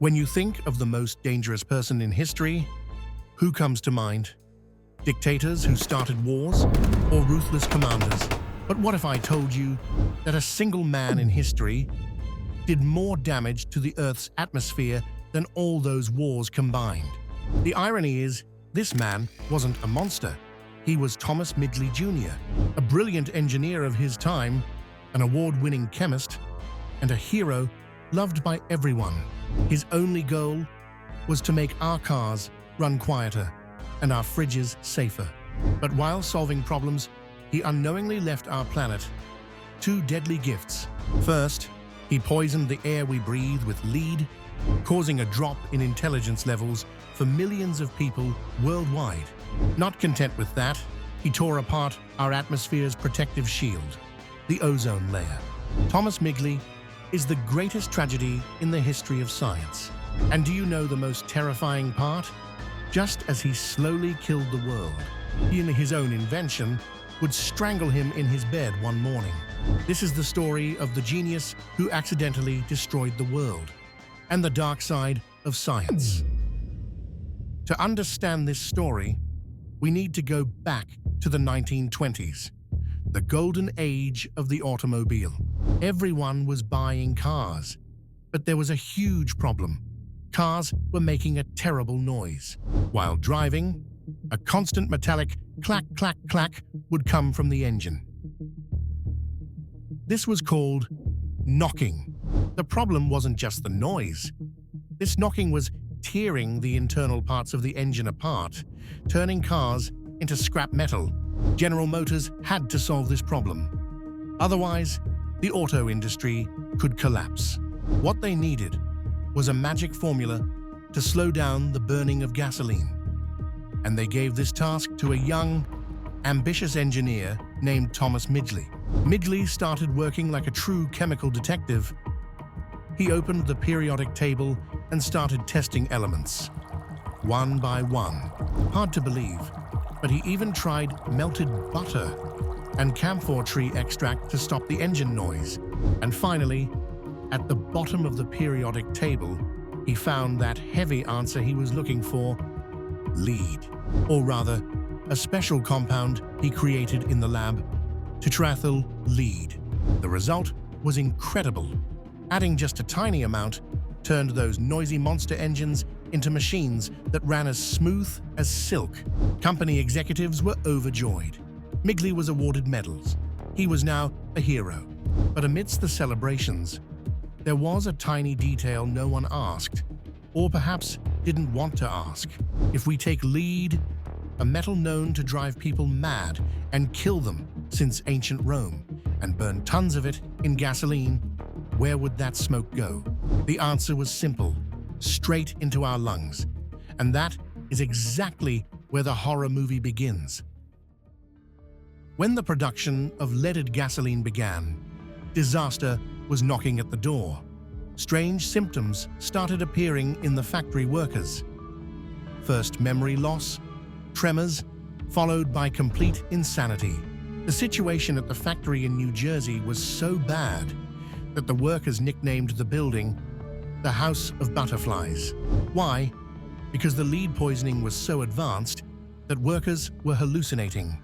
When you think of the most dangerous person in history, who comes to mind? Dictators who started wars, or ruthless commanders? But what if I told you that a single man in history did more damage to the Earth's atmosphere than all those wars combined? The irony is, this man wasn't a monster. He was Thomas Midgley Jr., a brilliant engineer of his time, an award-winning chemist, and a hero loved by everyone. His only goal was to make our cars run quieter and our fridges safer. But while solving problems, he unknowingly left our planet two deadly gifts. First, he poisoned the air we breathe with lead, causing a drop in intelligence levels for millions of people worldwide. Not content with that, he tore apart our atmosphere's protective shield, the ozone layer. Thomas Midgley is the greatest tragedy in the history of science. And do you know the most terrifying part? Just as he slowly killed the world, he, in his own invention, would strangle him in his bed one morning. This is the story of the genius who accidentally destroyed the world, and the dark side of science. To understand this story, we need to go back to the 1920s, the golden age of the automobile. Everyone was buying cars, but there was a huge problem. Cars were making a terrible noise. While driving, a constant metallic clack, clack, clack would come from the engine. This was called knocking. The problem wasn't just the noise. This knocking was tearing the internal parts of the engine apart, turning cars into scrap metal. General Motors had to solve this problem. Otherwise, the auto industry could collapse. What they needed was a magic formula to slow down the burning of gasoline. And they gave this task to a young, ambitious engineer named Thomas Midgley. Midgley started working like a true chemical detective. He opened the periodic table and started testing elements, one by one. Hard to believe, but he even tried melted butter and camphor tree extract to stop the engine noise. And finally, at the bottom of the periodic table, he found that heavy answer he was looking for: lead. Or rather, a special compound he created in the lab, tetraethyl lead. The result was incredible. Adding just a tiny amount turned those noisy monster engines into machines that ran as smooth as silk. Company executives were overjoyed. Midgley was awarded medals. He was now a hero. But amidst the celebrations, there was a tiny detail no one asked, or perhaps didn't want to ask. If we take lead, a metal known to drive people mad and kill them since ancient Rome, and burn tons of it in gasoline, where would that smoke go? The answer was simple: straight into our lungs. And that is exactly where the horror movie begins. When the production of leaded gasoline began, disaster was knocking at the door. Strange symptoms started appearing in the factory workers. First memory loss, tremors, followed by complete insanity. The situation at the factory in New Jersey was so bad that the workers nicknamed the building the House of Butterflies. Why? Because the lead poisoning was so advanced that workers were hallucinating,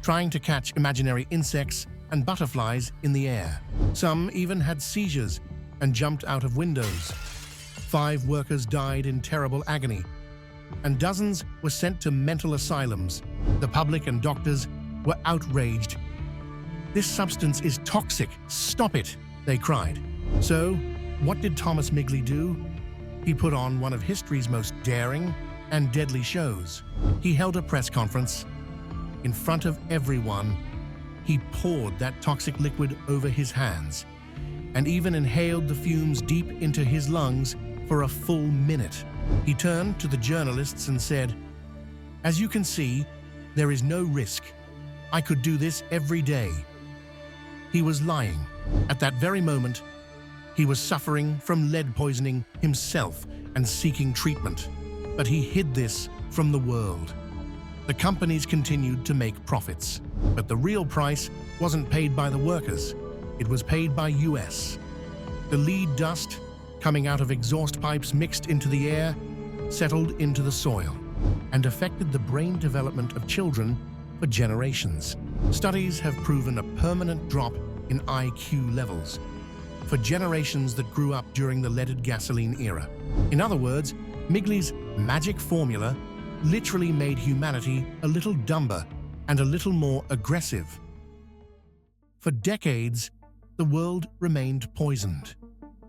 trying to catch imaginary insects and butterflies in the air. Some even had seizures and jumped out of windows. 5 workers died in terrible agony, and dozens were sent to mental asylums. The public and doctors were outraged. "This substance is toxic. Stop it," they cried. So, what did Thomas Midgley do? He put on one of history's most daring and deadly shows. He held a press conference. In front of everyone, he poured that toxic liquid over his hands, and even inhaled the fumes deep into his lungs for a full minute. He turned to the journalists and said, "As you can see, there is no risk. I could do this every day." He was lying. At that very moment, he was suffering from lead poisoning himself and seeking treatment. But he hid this from the world. The companies continued to make profits, but the real price wasn't paid by the workers. It was paid by US. The lead dust coming out of exhaust pipes mixed into the air, settled into the soil, and affected the brain development of children for generations. Studies have proven a permanent drop in IQ levels for generations that grew up during the leaded gasoline era. In other words, Midgley's magic formula literally made humanity a little dumber and a little more aggressive. For decades, the world remained poisoned.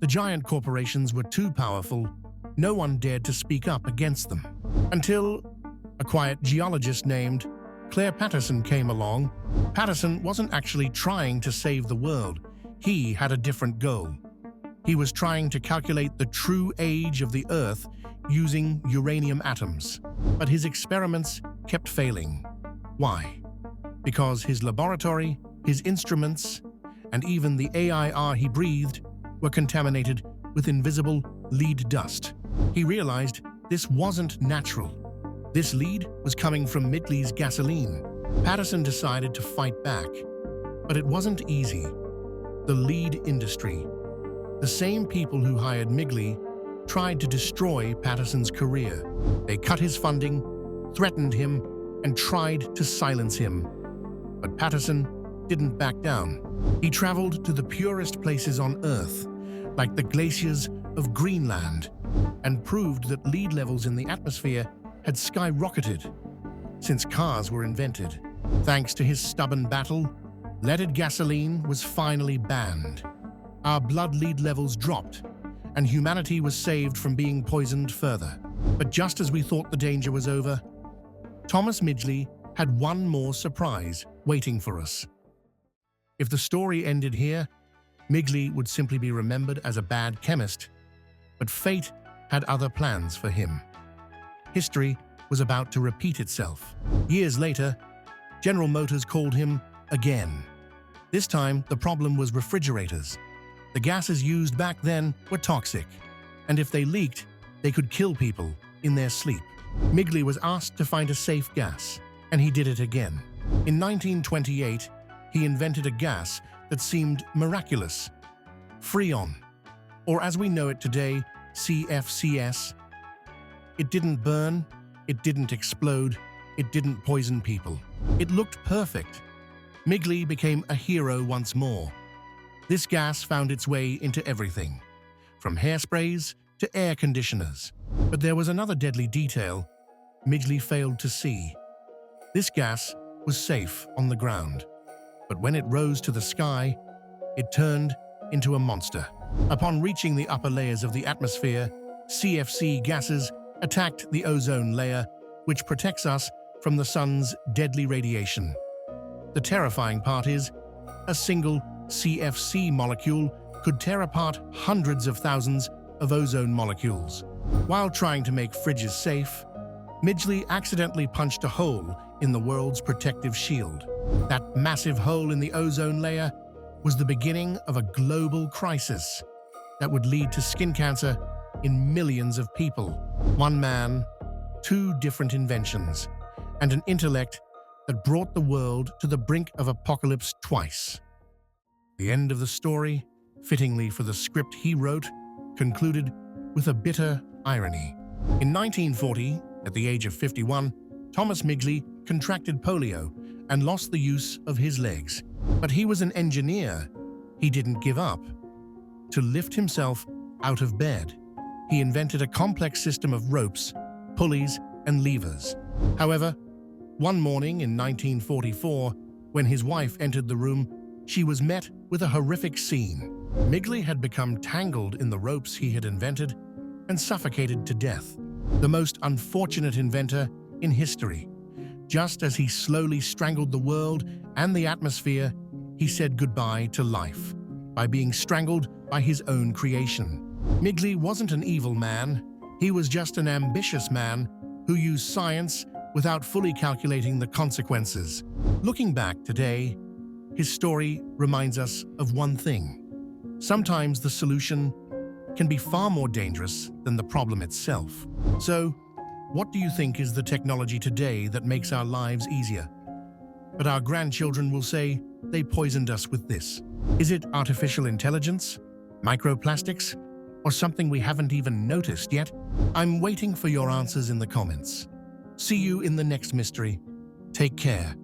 The giant corporations were too powerful. No one dared to speak up against them. Until a quiet geologist named Clair Patterson came along. Patterson wasn't actually trying to save the world. He had a different goal. He was trying to calculate the true age of the Earth using uranium atoms. But his experiments kept failing. Why? Because his laboratory, his instruments, and even the air he breathed were contaminated with invisible lead dust. He realized this wasn't natural. This lead was coming from Midgley's gasoline. Patterson decided to fight back, but it wasn't easy. The lead industry, the same people who hired Midgley, tried to destroy Patterson's career. They cut his funding, threatened him, and tried to silence him. But Patterson didn't back down. He traveled to the purest places on Earth, like the glaciers of Greenland, and proved that lead levels in the atmosphere had skyrocketed since cars were invented. Thanks to his stubborn battle, leaded gasoline was finally banned. Our blood lead levels dropped, and humanity was saved from being poisoned further. But just as we thought the danger was over, Thomas Midgley had one more surprise waiting for us. If the story ended here, Midgley would simply be remembered as a bad chemist, but fate had other plans for him. History was about to repeat itself. Years later, General Motors called him again. This time, the problem was refrigerators. The gases used back then were toxic, and if they leaked, they could kill people in their sleep. Midgley was asked to find a safe gas, and he did it again. In 1928, he invented a gas that seemed miraculous: Freon, or as we know it today, CFCs. It didn't burn, it didn't explode, it didn't poison people. It looked perfect. Midgley became a hero once more. This gas found its way into everything, from hairsprays to air conditioners. But there was another deadly detail Midgley failed to see. This gas was safe on the ground, but when it rose to the sky, it turned into a monster. Upon reaching the upper layers of the atmosphere, CFC gases attacked the ozone layer, which protects us from the sun's deadly radiation. The terrifying part is, a single CFC molecule could tear apart hundreds of thousands of ozone molecules. While trying to make fridges safe, Midgley accidentally punched a hole in the world's protective shield. That massive hole in the ozone layer was the beginning of a global crisis that would lead to skin cancer in millions of people. One man, two different inventions, and an intellect that brought the world to the brink of apocalypse twice. The end of the story, fittingly for the script he wrote, concluded with a bitter irony. In 1940, at the age of 51, Thomas Midgley contracted polio and lost the use of his legs. But he was an engineer. He didn't give up. To lift himself out of bed, he invented a complex system of ropes, pulleys, and levers. However, one morning in 1944, when his wife entered the room, she was met with a horrific scene. Midgley had become tangled in the ropes he had invented and suffocated to death. The most unfortunate inventor in history. Just as he slowly strangled the world and the atmosphere, he said goodbye to life by being strangled by his own creation. Midgley wasn't an evil man. He was just an ambitious man who used science without fully calculating the consequences. Looking back today, his story reminds us of one thing. Sometimes the solution can be far more dangerous than the problem itself. So, what do you think is the technology today that makes our lives easier? But our grandchildren will say they poisoned us with this. Is it artificial intelligence, microplastics, Or something we haven't even noticed yet? I'm waiting for your answers in the comments. See you in the next mystery. Take care.